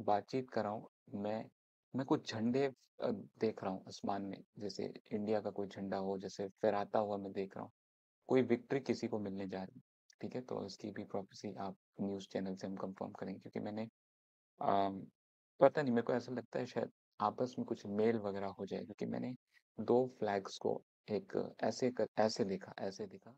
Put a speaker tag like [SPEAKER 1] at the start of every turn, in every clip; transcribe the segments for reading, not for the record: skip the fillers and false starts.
[SPEAKER 1] बातचीत कर रहा हूँ, मैं कुछ झंडे देख रहा हूँ आसमान में, जैसे इंडिया का कोई झंडा हो, जैसे फहराता हुआ मैं देख रहा हूँ। कोई विक्ट्री किसी को मिलने जा रही है, ठीक है? तो इसकी भी प्रोफेसी आप न्यूज़ चैनल से हम कंफर्म करेंगे, क्योंकि अम, पता नहीं, मेरे को ऐसा लगता है शायद आपस में कुछ मेल वगैरह हो जाए, क्योंकि मैंने 2 फ्लैग्स को एक ऐसे देखा, ऐसे दिखा।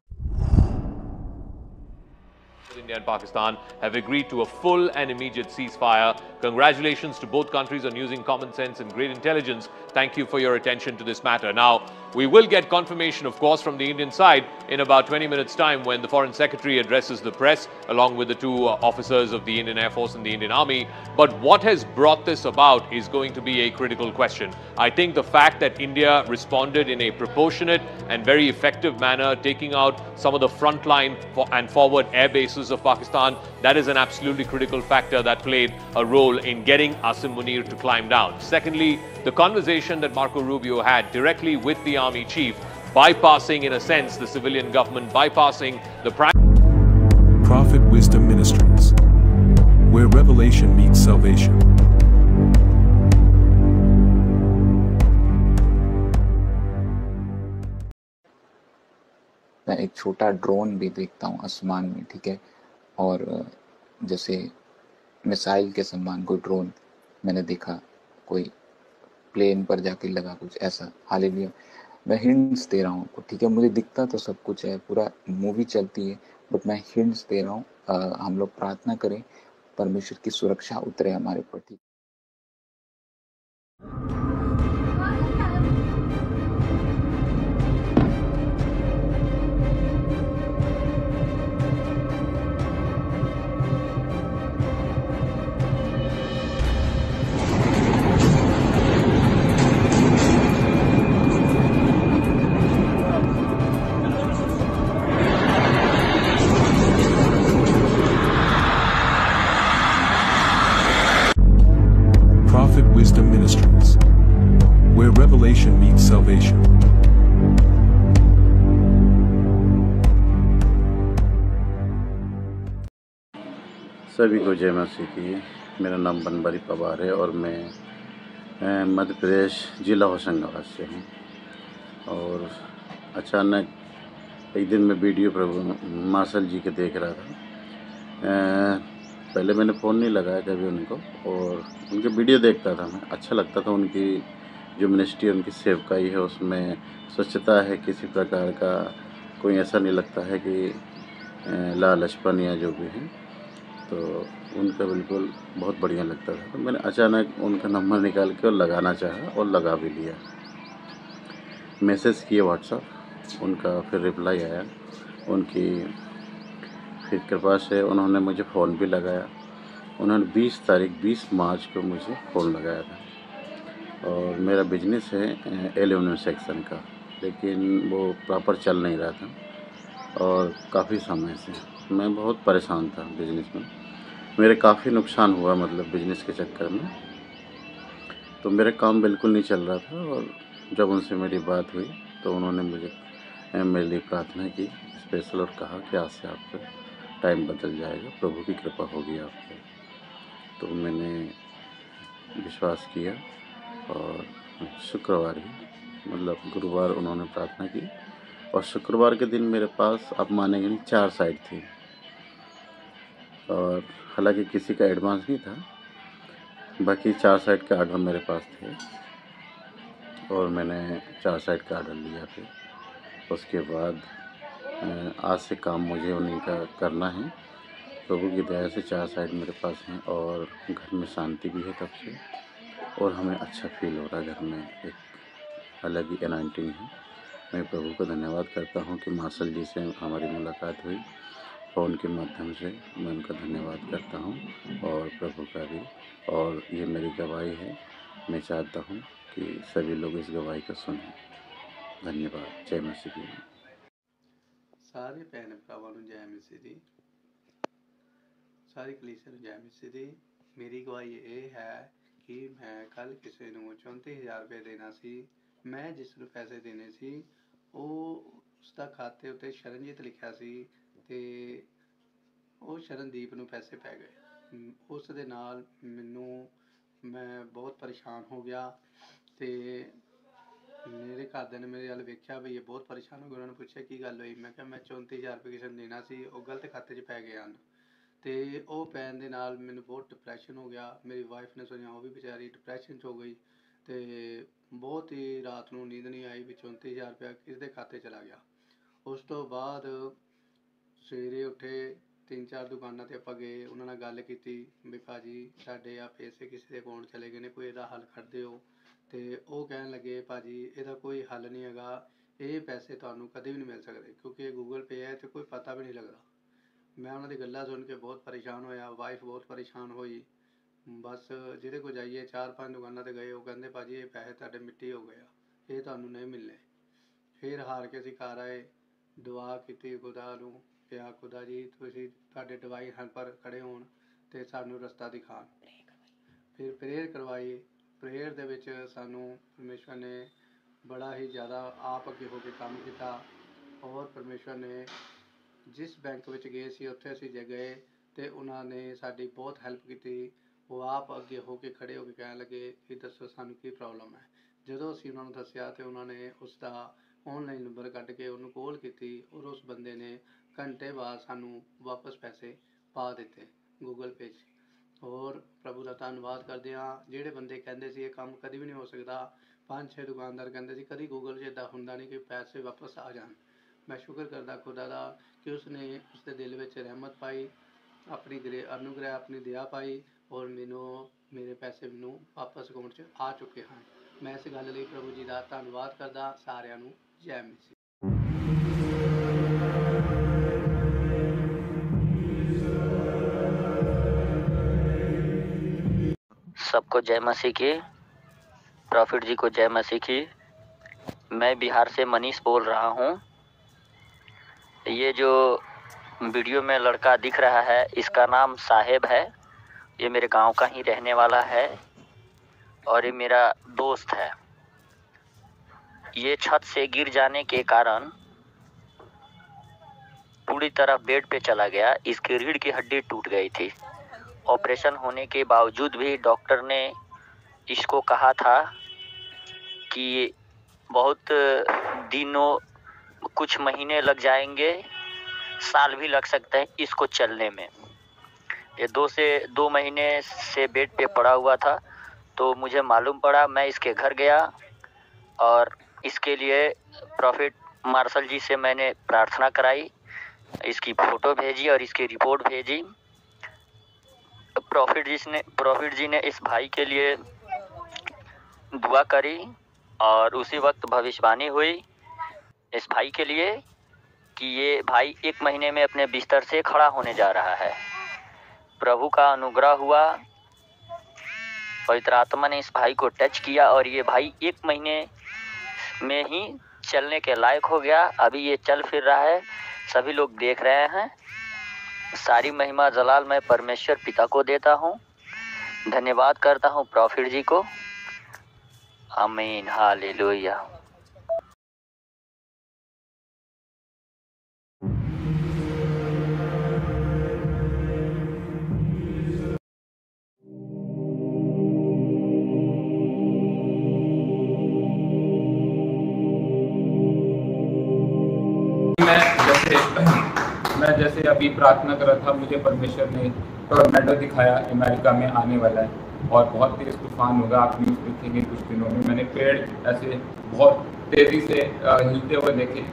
[SPEAKER 2] India and Pakistan have agreed to a full and immediate ceasefire. Congratulations to both countries on using common sense and great intelligence. Thank you for your attention to this matter. Now, we will get confirmation, of course, from the Indian side in about 20 minutes' time when the Foreign Secretary addresses the press along with the two officers of the Indian Air Force and the Indian Army. But what has brought this about is going to be a critical question. I think the fact that India responded in a proportionate and very effective manner, taking out some of the frontline and forward air bases of Pakistan, that is an absolutely critical factor that played a role in getting Asim Munir to climb down. Secondly, the conversation that Marco Rubio had directly with the army chief, bypassing, in a sense, the civilian government, bypassing the prime.
[SPEAKER 3] Prophet Wisdom Ministries, where revelation meets salvation.
[SPEAKER 1] मैं एक छोटा drone भी देखता हूँ आसमान में, ठीक है? और जैसे मिसाइल के समान कोई ड्रोन मैंने देखा, कोई प्लेन पर जाके लगा, कुछ ऐसा। हालेलुया। मैं हिंट्स दे रहा हूँ आपको, ठीक है? मुझे दिखता तो सब कुछ है, पूरा मूवी चलती है, बट मैं हिंट्स दे रहा हूँ। हम लोग प्रार्थना करें, परमेश्वर की सुरक्षा उतरे हमारे ऊपर, ठीक?
[SPEAKER 3] Prophet Wisdom Ministries, where revelation meets salvation.
[SPEAKER 4] सभी को जय मसीह की। मेरा नाम बनबरी पवार है और मैं मध्य प्रदेश जिला होशंगाबाद से हूँ। और अचानक एक दिन मैं वीडियो प्रभु मार्शल जी के देख रहा था। पहले मैंने फ़ोन नहीं लगाया कभी उनको, और उनके वीडियो देखता था मैं, अच्छा लगता था। उनकी जो मिनिस्ट्री, उनकी सेवकाई है, उसमें स्वच्छता है, किसी प्रकार का कोई ऐसा नहीं लगता है कि लालचपन या जो भी है, तो उनका बिल्कुल बहुत बढ़िया लगता था। तो मैंने अचानक उनका नंबर निकाल के और लगाना चाहा और लगा भी लिया। मैसेज किए व्हाट्सएप, उनका फिर रिप्लाई आया। उनकी फिर कृपा से उन्होंने मुझे फ़ोन भी लगाया। उन्होंने 20 मार्च को मुझे फ़ोन लगाया था। और मेरा बिजनेस है एल्यूमिनियम सेक्शन का, लेकिन वो प्रॉपर चल नहीं रहा था और काफ़ी समय से मैं बहुत परेशान था बिजनेस में। मेरे काफ़ी नुकसान हुआ, मतलब बिजनेस के चक्कर में। तो मेरा काम बिल्कुल नहीं चल रहा था। और जब उनसे मेरी बात हुई तो उन्होंने मेरे लिए प्रार्थना की स्पेशल, और कहा कि आज से आपका टाइम बदल जाएगा, प्रभु की कृपा होगी आप पे। तो मैंने विश्वास किया और शुक्रवार ही, मतलब गुरुवार उन्होंने प्रार्थना की, और शुक्रवार के दिन मेरे पास, आप मानेंगे नहीं, 4 साइट थी। और हालांकि किसी का एडवांस नहीं था, बाकी 4 साइट के आर्डर मेरे पास थे और मैंने 4 साइट का आर्डर लिया फिर। उसके बाद आज से काम मुझे उन्हीं का करना है। प्रभु की दया से 4 साइट मेरे पास हैं और घर में शांति भी है तब से, और हमें अच्छा फील हो रहा है। घर में एक अलग ही एनाइंटिंग है। मैं प्रभु को धन्यवाद करता हूँ कि मार्शल जी से हमारी मुलाकात हुई, फ़ोन के माध्यम से। मैं उनका धन्यवाद करता हूँ और प्रभु का भी। और ये मेरी गवाही है। मैं चाहता हूँ कि सभी लोग इस गवाही को सुनें। धन्यवाद। जय मसीह की।
[SPEAKER 5] ਸਾਰੇ ਭੈਣ ਭਰਾਵਾਂ ਨੂੰ ਜੈ ਮਸੀਹ ਦੀ, ਸਾਰੀ ਕਲੀਸਿਆ ਨੂੰ ਜੈ ਮਸੀਹ ਦੀ। ਮੇਰੀ ਗਵਾਹੀ ਇਹ ਹੈ ਕਿ ਮੈਂ ਕੱਲ ਕਿਸੇ ਨੂੰ 34,000 ਰੁਪਏ ਦੇਣਾ ਸੀ। ਮੈਂ ਜਿਸ ਨੂੰ ਪੈਸੇ ਦੇਣੇ ਸੀ ਉਹ ਉਸਦਾ ਖਾਤੇ ਉੱਤੇ ਸ਼ਰਨਜੀਤ ਲਿਖਿਆ ਸੀ, ਤੇ ਉਹ ਸ਼ਰਨਦੀਪ ਨੂੰ ਪੈਸੇ ਪੈ ਗਏ। ਉਸ ਦੇ ਨਾਲ ਮੈਨੂੰ मैं बहुत परेशान हो गया। तो मेरे घरदिਆਂ ने मेरे ਵੱਲ ਵੇਖਿਆ ਵੀ ਇਹ ਬਹੁਤ ਪਰੇਸ਼ਾਨ ਹੋ ਗਏ। ਉਹਨਾਂ ਨੇ ਪੁੱਛਿਆ ਕੀ ਗੱਲ ਹੋਈ, ਮੈਂ ਕਿਹਾ ਮੈਂ 34,000 ਰੁਪਏ ਕਿਸੇ ਨੂੰ ਦੇਣਾ ਸੀ, ਉਹ ਗਲਤ ਖਾਤੇ 'ਚ ਪੈ ਗਏ ਹਨ। ਅਤੇ ਉਹ ਪੈਣ ਦੇ ਨਾਲ ਮੈਨੂੰ ਬਹੁਤ ਡਿਪਰੈਸ਼ਨ ਹੋ ਗਿਆ। ਮੇਰੀ ਵਾਈਫ ਨੇ ਸੁਣਿਆ, ਉਹ ਵੀ ਵਿਚਾਰੀ ਡਿਪਰੈਸ਼ਨ 'ਚ ਹੋ ਗਈ ਅਤੇ ਬਹੁਤ ਹੀ ਰਾਤ ਨੂੰ ਨੀਂਦ ਨਹੀਂ ਆਈ ਵੀ 34,000 ਰੁਪਇਆ ਕਿਸ ਦੇ ਖਾਤੇ ਚਲਾ ਗਿਆ। ਉਸ ਤੋਂ ਬਾਅਦ ਸਵੇਰੇ ਉੱਠੇ, 3-4 ਦੁਕਾਨਾਂ 'ਤੇ ਆਪਾਂ ਗਏ, ਉਹਨਾਂ ਨਾਲ ਗੱਲ ਕੀਤੀ ਵੀ ਭਾਅ ਜੀ ਸਾਡੇ ਆ ਪੈਸੇ ਕਿਸੇ ਦੇ ਅਕਾਊਂਟ ਚਲੇ ਗਏ ਨੇ, ਕੋਈ ਇਹਦਾ ਹੱਲ ਕੱਢ ਦਿਓ। ਅਤੇ ਉਹ ਕਹਿਣ ਲੱਗੇ ਭਾਅ ਜੀ ਇਹਦਾ ਕੋਈ ਹੱਲ ਨਹੀਂ ਹੈਗਾ, ਇਹ ਪੈਸੇ ਤੁਹਾਨੂੰ ਕਦੇ ਵੀ ਨਹੀਂ ਮਿਲ ਸਕਦੇ ਕਿਉਂਕਿ ਇਹ ਗੂਗਲ ਪੇ ਹੈ ਅਤੇ ਕੋਈ ਪਤਾ ਵੀ ਨਹੀਂ ਲੱਗਦਾ। ਮੈਂ ਉਹਨਾਂ ਦੀ ਗੱਲਾਂ ਸੁਣ ਕੇ ਬਹੁਤ ਪਰੇਸ਼ਾਨ ਹੋਇਆ, ਵਾਈਫ ਬਹੁਤ ਪਰੇਸ਼ਾਨ ਹੋਈ। ਬਸ ਜਿਹਦੇ ਕੋਲ ਜਾਈਏ 4-5 ਦੁਕਾਨਾਂ 'ਤੇ ਗਏ, ਉਹ ਕਹਿੰਦੇ ਭਾਅ ਜੀ ਇਹ ਪੈਸੇ ਤੁਹਾਡੇ ਮਿੱਟੀ ਹੋ ਗਏ ਆ, ਇਹ ਤੁਹਾਨੂੰ ਨਹੀਂ ਮਿਲਣੇ। ਫਿਰ ਹਾਰ ਕੇ ਅਸੀਂ ਘਰ ਆਏ, ਦੁਆ ਕੀਤੀ ਖੁਦਾ ਨੂੰ, ਕਿਹਾ ਖੁਦਾ ਜੀ ਤੁਸੀਂ ਤੁਹਾਡੇ ਡਿਵਾਈਨ ਹੈਲਪਰ ਖੜ੍ਹੇ ਹੋਣ ਅਤੇ ਸਾਨੂੰ ਰਸਤਾ ਦਿਖਾਉਣ। ਫਿਰ ਪ੍ਰੇਅਰ ਕਰਵਾਈ। ਪ੍ਰੇਅਰ ਦੇ ਵਿੱਚ ਸਾਨੂੰ ਪਰਮੇਸ਼ਵਰ ਨੇ ਬੜਾ ਹੀ ਜ਼ਿਆਦਾ ਆਪ ਅੱਗੇ ਹੋ ਕੇ ਕੰਮ ਕੀਤਾ ਔਰ ਪਰਮੇਸ਼ਵਰ ਨੇ ਜਿਸ ਬੈਂਕ ਵਿੱਚ ਗਏ ਸੀ ਉੱਥੇ ਅਸੀਂ ਜੇ ਗਏ ਅਤੇ ਉਹਨਾਂ ਨੇ ਸਾਡੀ ਬਹੁਤ ਹੈਲਪ ਕੀਤੀ। ਉਹ ਆਪ ਅੱਗੇ ਹੋ ਕੇ ਖੜ੍ਹੇ ਹੋ ਕੇ ਕਹਿਣ ਲੱਗੇ ਕਿ ਦੱਸੋ ਸਾਨੂੰ ਕੀ ਪ੍ਰੋਬਲਮ ਹੈ। ਜਦੋਂ ਅਸੀਂ ਉਹਨਾਂ ਨੂੰ ਦੱਸਿਆ ਅਤੇ ਉਹਨਾਂ ਨੇ ਉਸ ਦਾ ਔਨਲਾਈਨ ਨੰਬਰ ਕੱਢ ਕੇ ਉਹਨੂੰ ਕਾਲ ਕੀਤੀ ਔਰ ਉਸ ਬੰਦੇ ਨੇ ਘੰਟੇ ਬਾਅਦ ਸਾਨੂੰ ਵਾਪਸ ਪੈਸੇ ਪਾ ਦਿੱਤੇ ਗੂਗਲ ਪੇ 'ਚ। ਔਰ ਪ੍ਰਭੂ ਦਾ ਧੰਨਵਾਦ ਕਰਦੇ ਹਾਂ। ਜਿਹੜੇ ਬੰਦੇ ਕਹਿੰਦੇ ਸੀ ਇਹ ਕੰਮ ਕਦੇ ਵੀ ਨਹੀਂ ਹੋ ਸਕਦਾ, 5-6 ਦੁਕਾਨਦਾਰ ਕਹਿੰਦੇ ਸੀ ਕਦੀ ਗੂਗਲ 'ਚ ਇੱਦਾਂ ਹੁੰਦਾ ਨਹੀਂ ਕਿ ਪੈਸੇ ਵਾਪਸ ਆ ਜਾਣ। ਮੈਂ ਸ਼ੁਕਰ ਕਰਦਾ ਖੁਦਾ ਦਾ ਕਿ ਉਸਨੇ ਉਸਦੇ ਦਿਲ ਵਿੱਚ ਰਹਿਮਤ ਪਾਈ, ਆਪਣੀ ਅਨੁਗ੍ਰਹਿ ਆਪਣੀ ਦਇਆ ਪਾਈ ਔਰ ਮੈਨੂੰ ਮੇਰੇ ਪੈਸੇ ਮੈਨੂੰ ਵਾਪਸ ਅਕਾਊਂਟ 'ਚ ਆ ਚੁੱਕੇ ਹਨ। ਮੈਂ ਇਸ ਗੱਲ ਲਈ ਪ੍ਰਭੂ ਜੀ ਦਾ ਧੰਨਵਾਦ ਕਰਦਾ। ਸਾਰਿਆਂ ਨੂੰ ਜੈ ਮਸੀਹ।
[SPEAKER 6] सबको जय मसीह की, प्रॉफिट जी को जय मसीह की। मैं बिहार से मनीष बोल रहा हूँ। ये जो वीडियो में लड़का दिख रहा है इसका नाम साहेब है। ये मेरे गांव का ही रहने वाला है और ये मेरा दोस्त है। ये छत से गिर जाने के कारण पूरी तरह बेड पे चला गया। इसकी रीढ़ की हड्डी टूट गई थी। ऑपरेशन होने के बावजूद भी डॉक्टर ने इसको कहा था कि बहुत दिनों, कुछ महीने लग जाएंगे, साल भी लग सकते हैं इसको चलने में। ये 2 महीने से बेड पे पड़ा हुआ था तो मुझे मालूम पड़ा। मैं इसके घर गया और इसके लिए प्रॉफिट मार्शल जी से मैंने प्रार्थना कराई, इसकी फ़ोटो भेजी और इसकी रिपोर्ट भेजी। प्रॉफिट जी ने इस भाई के लिए दुआ करी और उसी वक्त भविष्यवाणी हुई इस भाई के लिए कि ये भाई 1 महीने में अपने बिस्तर से खड़ा होने जा रहा है। प्रभु का अनुग्रह हुआ, पवित्र आत्मा ने इस भाई को टच किया और ये भाई 1 महीने में ही चलने के लायक हो गया। अभी ये चल फिर रहा है, सभी लोग देख रहे हैं। सारी महिमा जलाल मैं परमेश्वर पिता को देता हूँ। धन्यवाद करता हूँ प्रॉफिट जी को। आमीन, हालेलुया।
[SPEAKER 7] मैं जैसे अभी प्रार्थना कर रहा था, मुझे परमेश्वर ने टॉर्नेडो दिखाया अमेरिका में आने वाला है और बहुत तेज तूफान होगा। आप न्यूज़ देखेंगे कुछ दिनों में। मैंने पेड़ ऐसे बहुत तेजी से हिलते हुए देखे।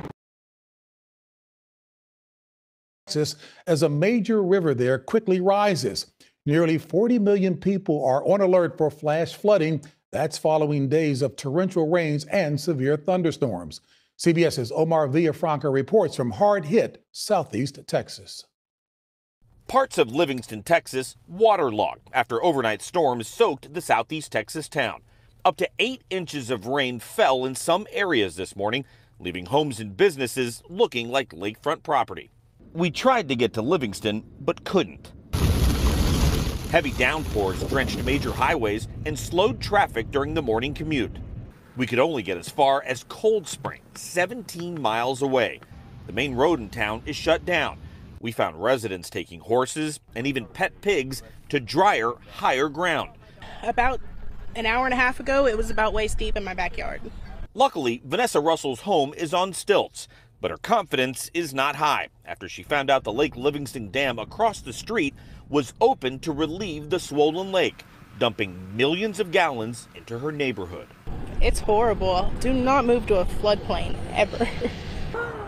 [SPEAKER 8] As a major river there quickly rises. Nearly 40 million people are on alert for flash flooding. That's following days of torrential rains and severe thunderstorms. CBS's Omar Villafranca reports from hard-hit Southeast Texas.
[SPEAKER 9] Parts of Livingston, Texas, waterlogged after overnight storms soaked the Southeast Texas town. Up to 8 inches of rain fell in some areas this morning, leaving homes and businesses looking like lakefront property. We tried to get to Livingston, but couldn't. Heavy downpours drenched major highways and slowed traffic during the morning commute. We could only get as far as Cold Spring, 17 miles away. The main road in town is shut down. We found residents taking horses and even pet pigs to drier, higher ground.
[SPEAKER 10] about an hour and a half ago, it was about waist deep in my backyard.
[SPEAKER 9] Luckily, Vanessa Russell's home is on stilts, but her confidence is not high after she found out the Lake Livingston Dam across the street was open to relieve the swollen lake, dumping millions of gallons into her neighborhood.
[SPEAKER 10] It's horrible. Do not move to a floodplain, ever.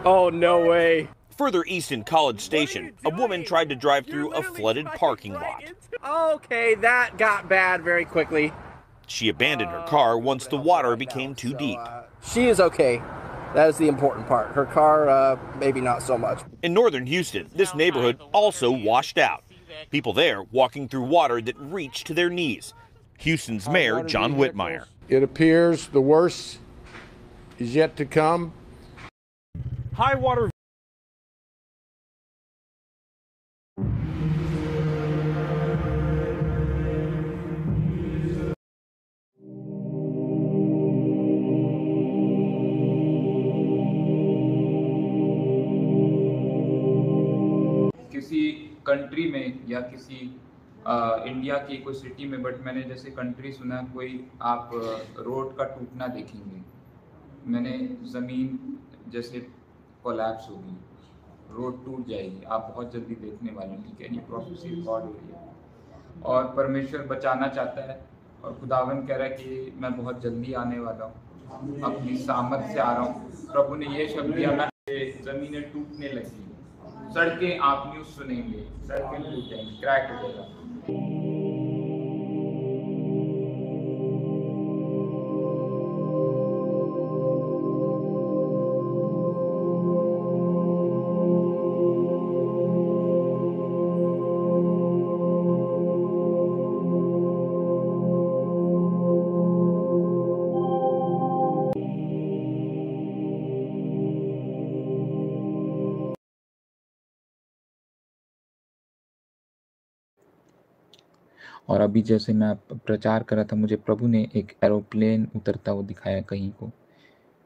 [SPEAKER 11] Oh, no way.
[SPEAKER 9] Further east in College Station, a woman tried to drive through a flooded parking lot.
[SPEAKER 11] Okay, that got bad very quickly.
[SPEAKER 9] She abandoned her car once the water became too deep.
[SPEAKER 11] She is okay. That is the important part. Her car, maybe not so much.
[SPEAKER 9] In northern Houston, this neighborhood also washed out. People there walking through water that reached to their knees. Houston's Mayor John Whitmire.
[SPEAKER 12] It appears the worst is yet to come.
[SPEAKER 9] High water.
[SPEAKER 7] किसी country में या किसी India की कोई city में, but मैंने जैसे country सुना कोई आप रोड का टूटना देखेंगे। मैंने ज़मीन जैसे कोलैप्स होगी, रोड टूट जाएगी, आप बहुत जल्दी देखने वाले हैं। ठीक है, ये प्रोफेसी रिकॉर्ड हो रही है और परमेश्वर बचाना चाहता है और खुदावन कह रहा है कि मैं बहुत जल्दी आने वाला हूँ, अपनी सामर्थ से आ रहा हूँ। प्रभु ने ये शब्द दिया ना, ज़मीनें टूटने लगी, सड़कें आप न्यूज़ सुनेंगे, सड़कें टूट जाएंगी, क्रैक हो जाएगा।
[SPEAKER 1] और अभी जैसे मैं प्रचार कर रहा था, मुझे प्रभु ने एक एरोप्लेन उतरता हुआ दिखाया कहीं को,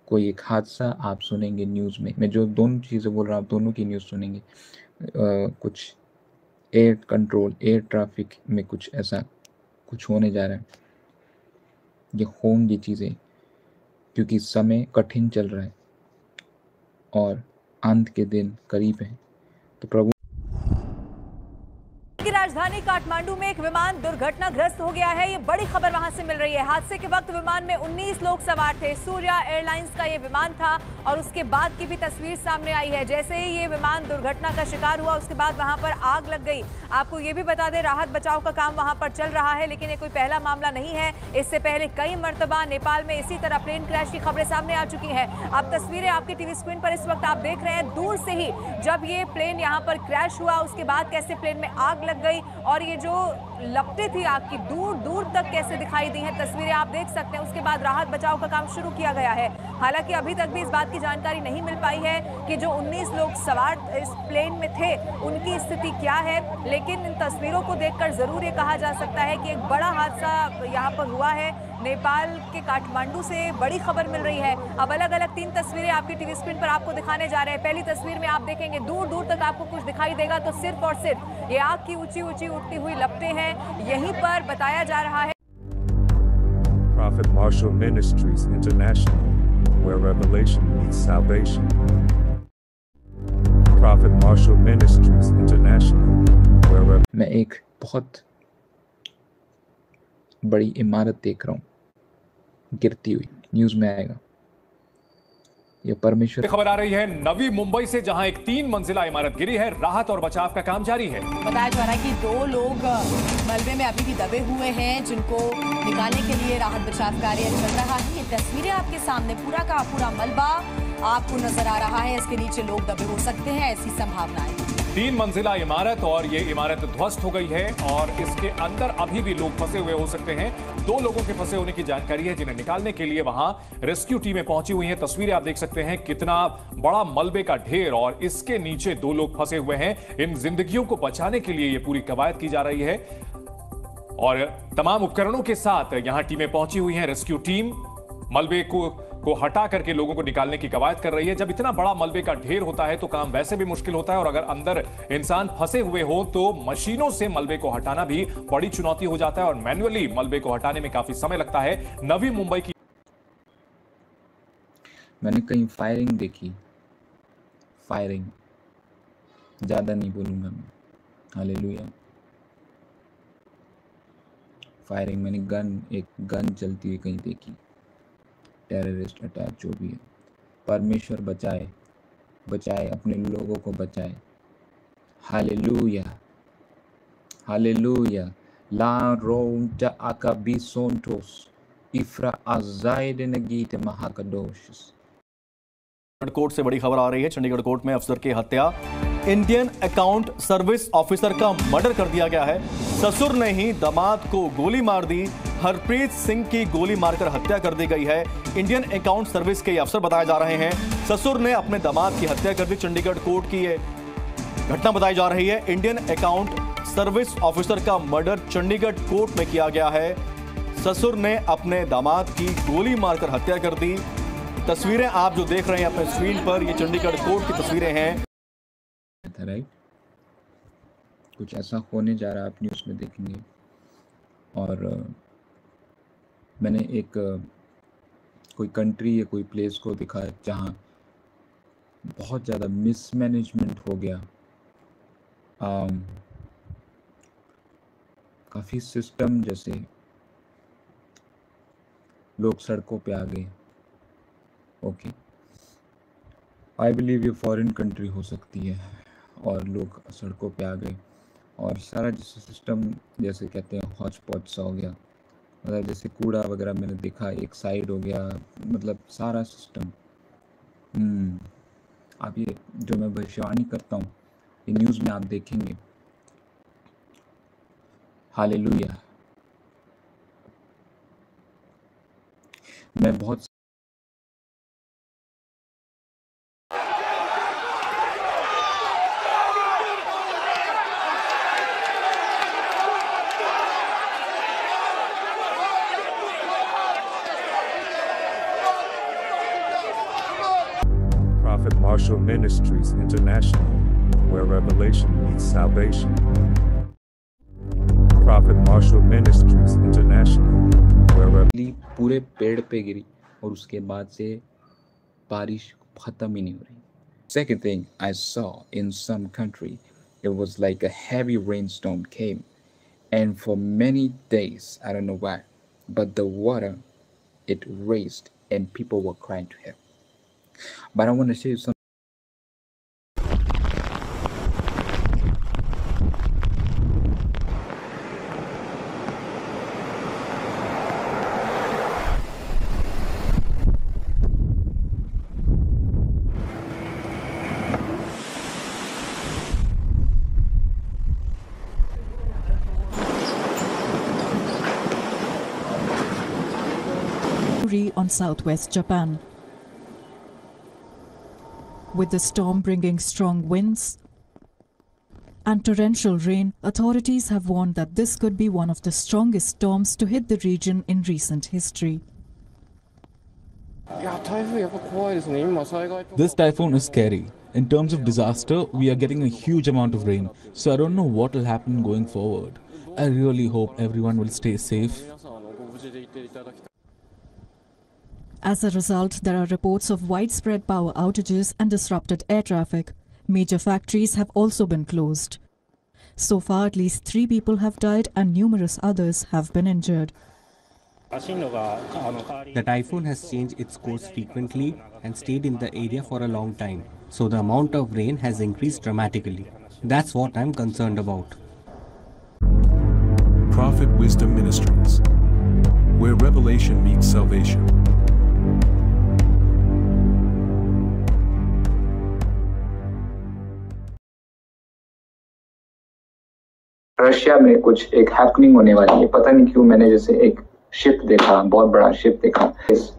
[SPEAKER 1] कोई एक हादसा आप सुनेंगे न्यूज़ में। मैं जो दोनों चीज़ें बोल रहा हूँ, आप दोनों की न्यूज़ सुनेंगे। कुछ एयर कंट्रोल, एयर ट्रैफिक में कुछ ऐसा कुछ होने जा रहा है। ये होंगी चीज़ें क्योंकि समय कठिन चल रहा है और अंत के दिन करीब है। तो प्रभु
[SPEAKER 13] की राजधानी काठमांडू में एक विमान दुर्घटनाग्रस्त हो गया है। ये बड़ी खबर वहां से मिल रही है। हादसे के वक्त विमान में 19 लोग सवार थे। सूर्या एयरलाइंस का ये विमान था और उसके बाद की भी तस्वीर सामने आई है। जैसे ही ये विमान दुर्घटना का शिकार हुआ, उसके बाद वहां पर आग लग गई। आपको ये भी बता दें, राहत बचाव का काम वहां पर चल रहा है, लेकिन ये कोई पहला मामला नहीं है। इससे पहले कई मर्तबा नेपाल में इसी तरह प्लेन क्रैश की खबरें सामने आ चुकी हैं। अब तस्वीरें आपकी टीवी स्क्रीन पर इस वक्त आप देख रहे हैं। दूर से ही जब ये प्लेन यहाँ पर क्रैश हुआ, उसके बाद कैसे प्लेन में आग लग गई और ये जो लपटें थी आग की दूर दूर तक कैसे दिखाई दी हैं, तस्वीरें आप देख सकते हैं। उसके बाद राहत बचाव का काम शुरू किया गया है। हालांकि अभी तक भी इस बात की जानकारी नहीं मिल पाई है कि जो 19 लोग सवार इस प्लेन में थे उनकी स्थिति क्या है, लेकिन इन तस्वीरों को देखकर जरूर ये कहा जा सकता है कि एक बड़ा हादसा यहाँ पर हुआ है। नेपाल के काठमांडू से बड़ी खबर मिल रही है। अब अलग अलग 3 तस्वीरें आपकी टीवी स्क्रीन पर आपको दिखाने जा रहे हैं। पहली तस्वीर में आप देखेंगे दूर दूर तक आपको कुछ दिखाई देगा, तो सिर्फ और सिर्फ ये आग की ऊंची ऊंची उठती हुई लपटें हैं। यहीं पर बताया जा रहा है
[SPEAKER 3] Prophet Marshall Ministries International, where revelation meets salvation. Prophet Marshall Ministries International, where
[SPEAKER 1] मैं एक बहुत बड़ी इमारत देख रहा हूँ गिरती हुई, न्यूज़ में आएगा। ये परमेश्वर।
[SPEAKER 14] खबर आ रही है नवी मुंबई से, जहां एक 3 मंजिला इमारत गिरी है। राहत और बचाव का काम जारी है।
[SPEAKER 13] बताया जा रहा है कि 2 लोग मलबे में अभी भी दबे हुए हैं, जिनको निकालने के लिए राहत बचाव कार्य चल रहा है। ये तस्वीरें आपके सामने, पूरा का पूरा मलबा आपको नजर आ रहा है। इसके नीचे लोग दबे हो सकते हैं, ऐसी संभावनाएं।
[SPEAKER 14] 3 मंजिला इमारत और ये इमारत ध्वस्त हो गई है और इसके अंदर अभी भी लोग फंसे हुए हो सकते हैं। 2 लोगों के फंसे होने की जानकारी है, जिन्हें निकालने के लिए वहां रेस्क्यू टीमें पहुंची हुई हैं। तस्वीरें आप देख सकते हैं, कितना बड़ा मलबे का ढेर और इसके नीचे 2 लोग फंसे हुए हैं। इन जिंदगियों को बचाने के लिए ये पूरी कवायद की जा रही है और तमाम उपकरणों के साथ यहां टीमें पहुंची हुई हैं। रेस्क्यू टीम मलबे को को हटा करके लोगों को निकालने की कवायद कर रही है। जब इतना बड़ा मलबे का ढेर होता है तो काम वैसे भी मुश्किल होता है, और अगर अंदर इंसान फंसे हुए हो तो मशीनों से मलबे को हटाना भी बड़ी चुनौती हो जाता है, और मैन्युअली मलबे को हटाने में काफी समय लगता है। नवी मुंबई की
[SPEAKER 1] मैंने कहीं फायरिंग देखी, फायरिंग, ज़्यादा नहीं बोलूँगा मैं, हालेलुया। फायरिंग मैंने एक गन चलती हुई कहीं देखी, टेररिस्ट अटैक जो भी है। परमेश्वर बचाए, बचाए, अपने लोगों को बचाए, हालेलुया, हालेलुया। ला रोंटा आकाबिसोंटोस इफ्रा आजाइडनगीत महाकदोश।
[SPEAKER 15] चंडीगढ़ कोर्ट से बड़ी खबर आ रही है। चंडीगढ़ कोर्ट में अफसर की हत्या, इंडियन अकाउंट सर्विस ऑफिसर का मर्डर कर दिया गया है। ससुर ने ही दामाद को गोली मार दी। हरप्रीत सिंह की गोली मारकर हत्या कर दी गई है। इंडियन अकाउंट सर्विस के अफसर बताए जा रहे हैं। ससुर ने अपने दामाद की हत्या कर दी। चंडीगढ़ कोर्ट की ये घटना बताई जा रही है। इंडियन अकाउंट सर्विस ऑफिसर का मर्डर चंडीगढ़ कोर्ट में किया गया है। ससुर ने अपने दामाद की गोली मारकर हत्या कर दी। तस्वीरें आप जो देख रहे हैं अपने स्क्रीन पर, ये चंडीगढ़ कोर्ट की तस्वीरें हैं।
[SPEAKER 1] राइट, कुछ ऐसा होने जा रहा है, आप न्यूज़ में देखेंगे। और मैंने एक कोई कंट्री या कोई प्लेस को दिखा जहाँ बहुत ज़्यादा मिसमैनेजमेंट हो गया। काफ़ी सिस्टम, जैसे लोग सड़कों पे आ गए। ओके, आई बिलीव ये फॉरेन कंट्री हो सकती है, और लोग सड़कों पे आ गए और सारा जैसे सिस्टम, जैसे कहते हैं हॉच पॉच सा हो गया। मतलब जैसे कूड़ा वगैरह मैंने देखा एक साइड हो गया, मतलब सारा सिस्टम। आप ये जो मैं भविष्यवाणी करता हूँ, ये न्यूज़ में आप देखेंगे। हालेलुया। मैं बहुत
[SPEAKER 3] Prophet Marshall Ministries International, where revelation meets salvation. Prophet Marshall Ministries International, where
[SPEAKER 1] पूरे पेड़ पे गिरी और उसके बाद से बारिश खत्म ही नहीं हो रही। Second thing I saw in some country, it was like a heavy rainstorm came, and for many days, I don't know why, but the water, it raised and people were crying to him. But I want to show you something.
[SPEAKER 16] On southwest Japan. With the storm bringing strong winds and torrential rain, authorities have warned that this could be one of the strongest storms to hit the region in recent history.
[SPEAKER 17] This typhoon is scary. In terms of disaster, we are getting a huge amount of rain, so I don't know what will happen going forward. I really hope everyone will stay safe.
[SPEAKER 16] As a result, there are reports of widespread power outages and disrupted air traffic. Major factories have also been closed. So far, at least 3 people have died and numerous others have been injured.
[SPEAKER 18] The typhoon has changed its course frequently and stayed in the area for a long time. So the amount of rain has increased dramatically. That's what I'm concerned about.
[SPEAKER 3] Prophet Wisdom Ministries, where revelation meets salvation.
[SPEAKER 1] Russia में कुछ एक happening होने वाली है। पता नहीं क्यों मैंने जैसे एक शिप देखा, बहुत बड़ा शिप देखा।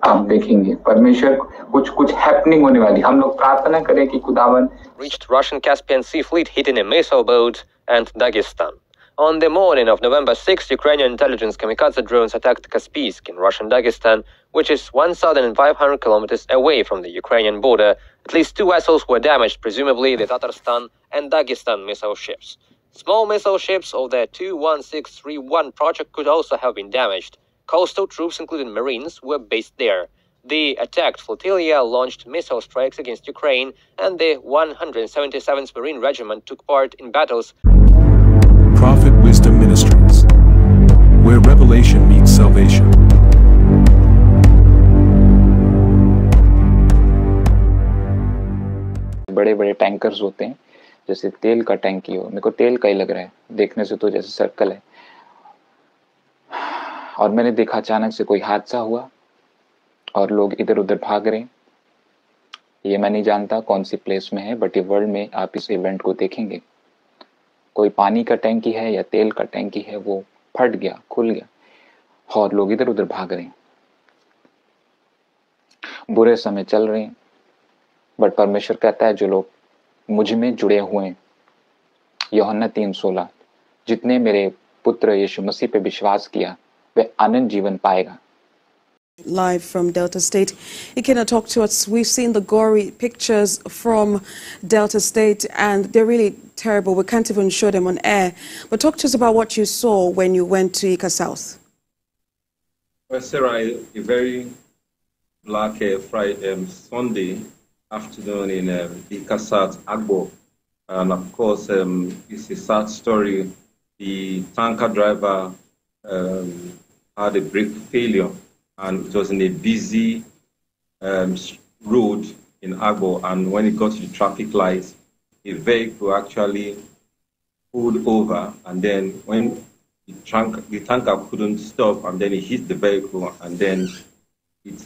[SPEAKER 1] आप देखेंगे परमेश्वर कुछ हैपनिंग होने वाली। हम लोग प्रार्थना करें कि खुदावन।
[SPEAKER 19] Reached Russian Caspian Sea Fleet hitting a missile boat and Dagestan. On the morning of November 6, Ukrainian intelligence kamikaze drones attacked Kaspiysk in Russian Dagestan, which is 1,500 kilometers away from the Ukrainian border. At least 2 vessels were damaged, presumably the Tatarstan and Dagestan missile ships. Small missile ships of the 21631 project could also have been damaged. Coastal troops, including Marines, were based there. The attacked flotilla launched missile strikes against Ukraine, and the 177th Marine Regiment took part in battles.
[SPEAKER 3] Prophet Wisdom Ministries, where revelation meets salvation.
[SPEAKER 1] बड़े बड़े tankers होते हैं, जैसे तेल का टैंकी हो, मेरे को तेल का ही लग रहा है देखने से, तो जैसे सर्कल है। और मैंने देखा अचानक से कोई हादसा हुआ और लोग इधर उधर भाग रहे हैं। ये मैं नहीं जानता कौन सी प्लेस में है, बट ये वर्ल्ड में आप इस इवेंट को देखेंगे। कोई पानी का टैंकी है या तेल का टैंकी है, वो फट गया, खुल गया और लोग इधर उधर भाग रहे हैं। बुरे समय चल रहे हैं, बट परमेश्वर कहता है जो लोग मुझ में जुड़े हुए हैं, यूहन्ना 3:16, जितने मेरे पुत्र यीशु मसीह पे विश्वास किया वे आनंद जीवन पाएगा।
[SPEAKER 20] Live from Delta State. Ikena, talk to us. We've seen the gory pictures from Delta State and they're really terrible. We can't even show them on air. But talk to us about what you saw when you went to Ika South.
[SPEAKER 21] Well, Sarah, a very black Friday, Sunday afternoon in Ika South, Agbo. And of course, it's a sad story. The tanker driver had a brake failure. And it was in a busy road in Agbo, and when it got to the traffic lights, a vehicle actually pulled over, and then when the tanker couldn't stop, and then it hit the vehicle, and then it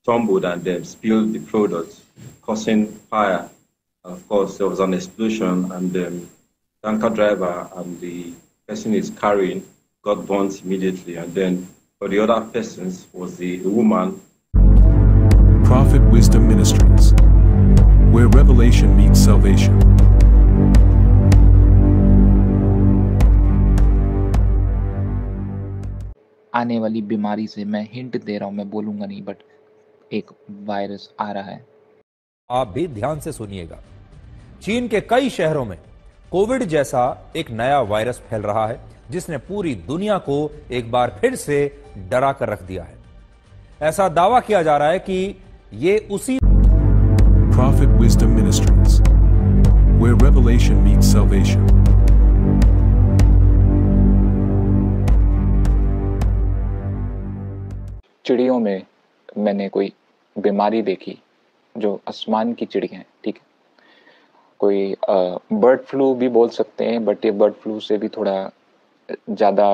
[SPEAKER 21] tumbled and then spilled the product, causing fire. And of course, there was an explosion, and the tanker driver and the person is carrying got burnt immediately, and then for the other persons was the woman.
[SPEAKER 3] Prophet Wisdom Ministries, where revelation meets salvation.
[SPEAKER 1] आने वाली बीमारी से मैं hint दे रहा हूं, मैं बोलूंगा नहीं, बट एक वायरस आ रहा है।
[SPEAKER 22] आप भी ध्यान से सुनिएगा। चीन के कई शहरों में कोविड जैसा एक नया वायरस फैल रहा है, जिसने पूरी दुनिया को एक बार फिर से डरा कर रख दिया है। ऐसा दावा किया जा रहा है कि ये उसी
[SPEAKER 3] Prophet Wisdom Ministries, where revelation meets salvation.
[SPEAKER 1] चिड़ियों में मैंने कोई बीमारी देखी जो आसमान की चिड़िया है, ठीक है। कोई बर्ड फ्लू भी बोल सकते हैं, बट ये बर्ड फ्लू से भी थोड़ा ज़्यादा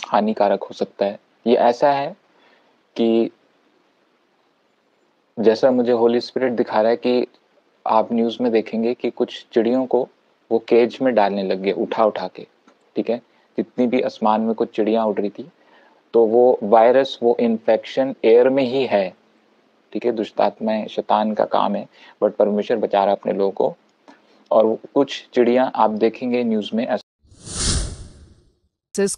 [SPEAKER 1] हानिकारक हो सकता है। ये ऐसा है कि जैसा मुझे होली स्पिरिट दिखा रहा है कि आप न्यूज़ में देखेंगे कि कुछ चिड़ियों को वो केज में डालने लग गए उठा उठा के, ठीक है। जितनी भी आसमान में कुछ चिड़ियाँ उड़ रही थी, तो वो वायरस, वो इन्फेक्शन एयर में ही है, ठीक है। दुष्टात्माएं, शैतान का काम है, बट परमेश्वर बचा रहा अपने लोगों को। और कुछ चिड़ियाँ आप देखेंगे न्यूज़ में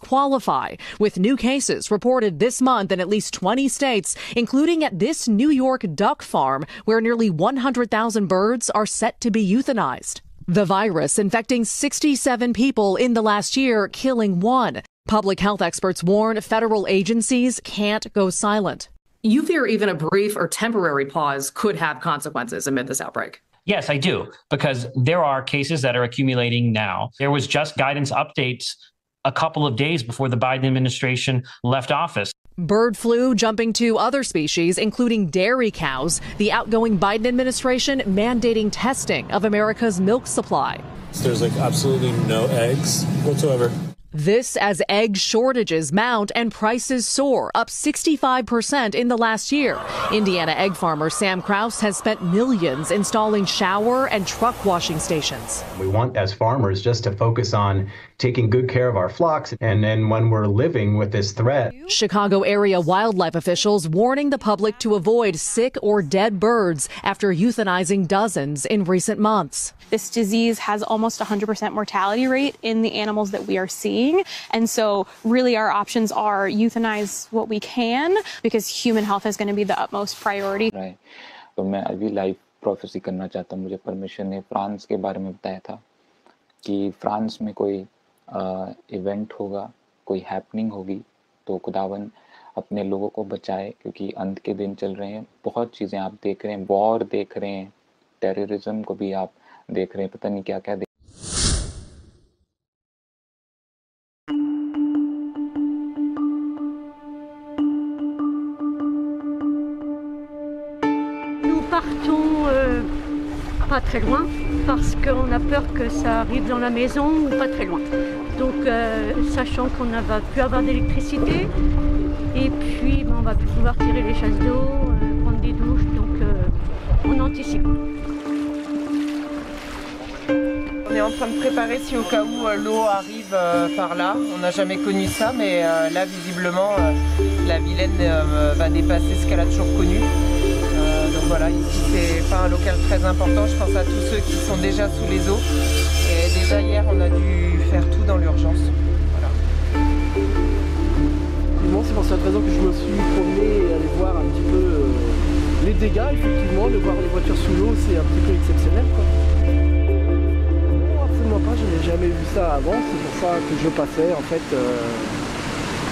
[SPEAKER 23] qualify, with new cases reported this month in at least 20 states, including at this New York duck farm where nearly 100,000 birds are set to be euthanized. The virus infecting 67 people in the last year, killing 1. Public health experts warn federal agencies can't go silent.
[SPEAKER 24] You fear even a brief or temporary pause could have consequences amid this outbreak.
[SPEAKER 25] Yes, I do, because there are cases that are accumulating now. There was just guidance updates a couple of days before the Biden administration left office.
[SPEAKER 23] Bird flu jumping to other species, including dairy cows. The outgoing Biden administration mandating testing of America's milk supply.
[SPEAKER 26] So there's absolutely no eggs whatsoever.
[SPEAKER 23] This as egg shortages mount and prices soar, up 65% in the last year. Indiana egg farmer Sam Krause has spent millions installing shower and truck washing stations.
[SPEAKER 27] We want, as farmers, just to focus on
[SPEAKER 2] taking good care of our flocks. And then when we're living with this threat.
[SPEAKER 23] Chicago area wildlife officials warning the public to avoid sick or dead birds after euthanizing dozens in recent months.
[SPEAKER 4] This disease has almost 100% mortality rate in the animals that we are seeing. And so really our options are euthanize what we can because human health is going to be the utmost priority.
[SPEAKER 1] तो मैं अभी live prophecy करना चाहता हूँ। मुझे परमेश्वर ने France के बारे में बताया था कि फ्रांस में कोई इवेंट होगा, कोई हैपनिंग होगी, तो खुदावन अपने लोगों को बचाए क्योंकि अंत के दिन चल रहे हैं। बहुत चीज़ें आप देख रहे हैं, वॉर देख रहे हैं, टेररिज्म को भी आप देख रहे हैं, पता नहीं क्या क्या
[SPEAKER 5] Nous partons pas très loin parce qu'on a peur que ça arrive dans la maison ou pas très loin. Donc sachant qu'on ne va plus avoir d'électricité et puis on va plus pouvoir tirer les chasses d'eau, prendre des douches, donc on anticipe.
[SPEAKER 6] On est en train de préparer si au cas où l'eau arrive par là. On n'a jamais connu ça, mais là visiblement la Vilaine va dépasser ce qu'elle a toujours connu. Donc voilà, ici c'est pas un local très important. Je pense à tous ceux qui sont déjà sous les eaux. Et déjà hier on a dû faire tout dans l'urgence. Voilà.
[SPEAKER 11] C'est pour cette raison que je me suis promené et allé voir un petit peu les dégâts. Effectivement, de voir les voitures sous l'eau, c'est un petit peu exceptionnel, quoi. Pas, je n'ai jamais vu ça avant, c'est pour ça que je passais en fait.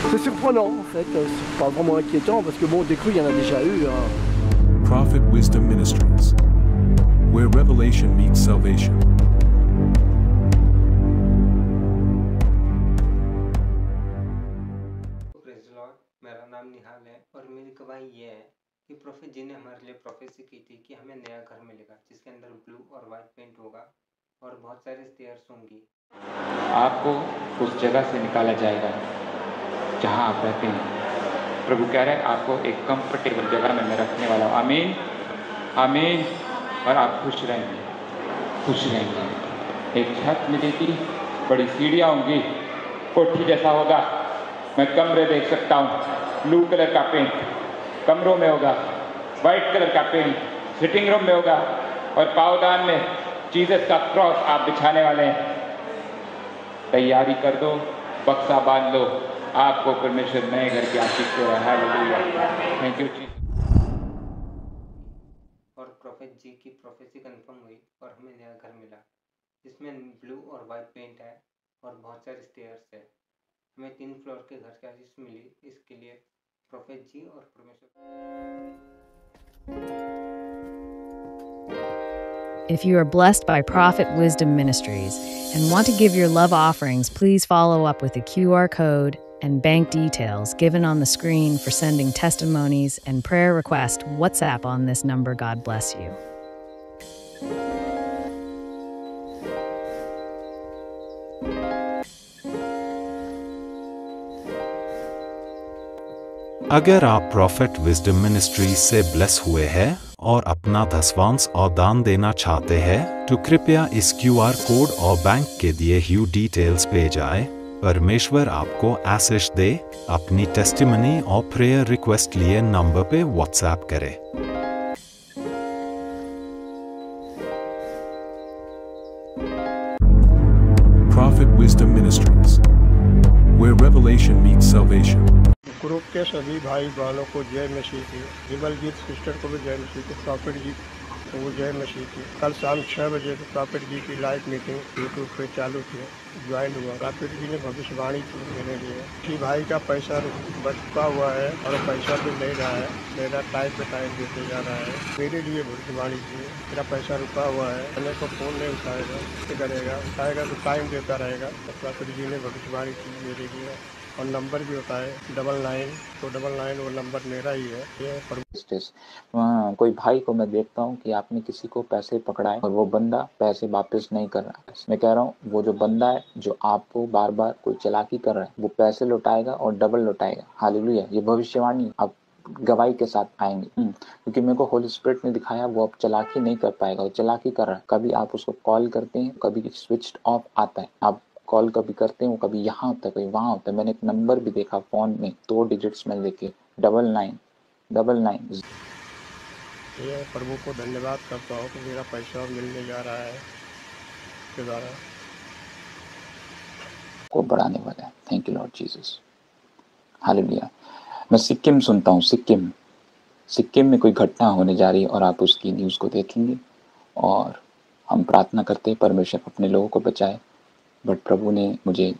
[SPEAKER 11] C'est surprenant en fait, c'est pas vraiment inquiétant parce que bon, des crues il y en a déjà eu.
[SPEAKER 3] Prophet Wisdom Ministries, where revelation meets salvation.
[SPEAKER 8] Praise the Lord, मेरा नाम निहाल है और मेरी गवाही ये है कि prophet जी ने हमारे लिए प्रोफेसी की थी कि हमें नया घर मिलेगा जिसके अंदर ब्लू और वाइट पेंट होगा और बहुत सारे स्टेयर्स होंगी।
[SPEAKER 1] आपको उस जगह से निकाला जाएगा जहां आप रहते हैं। प्रभु कह रहे हैं आपको एक कंफर्टेबल जगह में मैं रखने वाला हूँ। आमीन, आमीन। और आप खुश रहेंगे, खुश रहेंगे। एक छत मिलेगी, बड़ी सीढ़ियाँ होंगी, कोठी जैसा होगा। मैं कमरे देख सकता हूँ, ब्लू कलर का पेंट कमरों में होगा, वाइट कलर का पेंट सिटिंग रूम में होगा और पावदान में जीसस का क्रॉस आप बिछाने वाले हैं। तैयारी कर दो, बक्सा बांध लो, आपको परमेश्वर नए घर की आशीष दे रहा है। हालेलुया, थैंक यू जी।
[SPEAKER 8] और प्रोफेट जी की प्रोफेसी कंफर्म हुई और हमें नया घर मिला जिसमें ब्लू और वाइट पेंट है और बहुत सारे स्टेयर्स है। हमें 3 फ्लोर के घर की आशीष मिली। इसके लिए प्रोफेट जी और परमेश्वर।
[SPEAKER 10] If you are blessed by Prophet Wisdom Ministries and want to give your love offerings, please follow up with the QR code and bank details given on the screen for sending testimonies and prayer request WhatsApp on this number. God bless you.
[SPEAKER 27] अगर आप profit wisdom ministry से bless हुए हैं और अपना दसवांश और दान देना चाहते हैं तो कृपया इस QR कोड और बैंक के दिए हुए डिटेल्स पे जाएं। परमेश्वर आपको आशीष दे। अपनी टेस्टिमनी और प्रेयर रिक्वेस्ट लिए नंबर पे व्हाट्सएप करें।
[SPEAKER 3] Prophet Wisdom Ministries, where revelation meets salvation.
[SPEAKER 28] Group के सभी भाई बहनों को जय मसीह की। विमलजीत सिस्टर को भी जय मसीह की। प्रॉफिट जी को वो जय मसीह की। कल शाम 6 बजे से प्रॉफिट जी की लाइव मीटिंग यूट्यूब पे चालू थी, ज्वाइन हुआ। प्रॉफिट जी ने भविष्यवाणी की मेरे लिए कि भाई का पैसा बचता हुआ है और पैसा भी नहीं रहा है, मेरा टाइम पे टाइम देते जा रहा है। मेरे लिए भविष्यवाणी की मेरा पैसा रुका हुआ है, मैंने को फ़ोन नहीं उठाएगा, करेगा उठाएगा तो टाइम देता रहेगा। तो प्रॉफिट जी ने भविष्यवाणी की मेरे लिए और नंबर भी होता है 99 तो 99 वो नंबर मेरा ही है। ये
[SPEAKER 1] कोई भाई को मैं देखता हूँ कि आपने किसी को पैसे पकड़ाए और वो बंदा पैसे वापस नहीं कर रहा। मैं कह रहा हूँ वो जो बंदा है जो आपको बार बार कोई चालाकी कर रहा है वो पैसे लौटाएगा और डबल लौटाएगा। हालेलुया, ये भविष्यवाणी आप गवाही के साथ आएंगे क्योंकि मेरे को होली स्पिरिट ने दिखाया वो अब चालाकी नहीं कर पाएगा, वो चालाकी कर रहा है। कभी आप उसको कॉल करते हैं, कभी स्विच ऑफ आता है, आप कॉल कभी करते हैं, कभी यहाँ होता है, कभी वहाँ होता है। मैंने एक नंबर भी देखा फ़ोन में, 2 डिजिट्स में देखे, 9999।
[SPEAKER 28] ये प्रभु को धन्यवाद करता हूँ कि मेरा पैसा मिलने जा रहा है के द्वारा
[SPEAKER 1] को बढ़ाने वाला है। Thank you Lord Jesus, hallelujah. मैं सिक्किम सुनता हूँ, सिक्किम में कोई घटना होने जा रही है और आप उसकी न्यूज़ को देखेंगे और हम प्रार्थना करते हैं परमेश्वर अपने लोगों को बचाए। बट प्रभु ने मुझे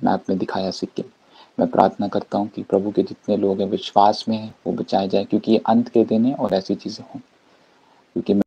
[SPEAKER 1] मैप में दिखाया सिक्किम। मैं प्रार्थना करता हूँ कि प्रभु के जितने लोग हैं विश्वास में हैं वो बचाए जाए, क्योंकि ये अंत के दिन है और ऐसी चीज़ें हों। क्योंकि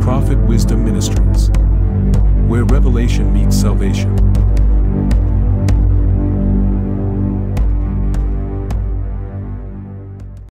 [SPEAKER 3] Prophet Wisdom Ministries, where revelation meets salvation.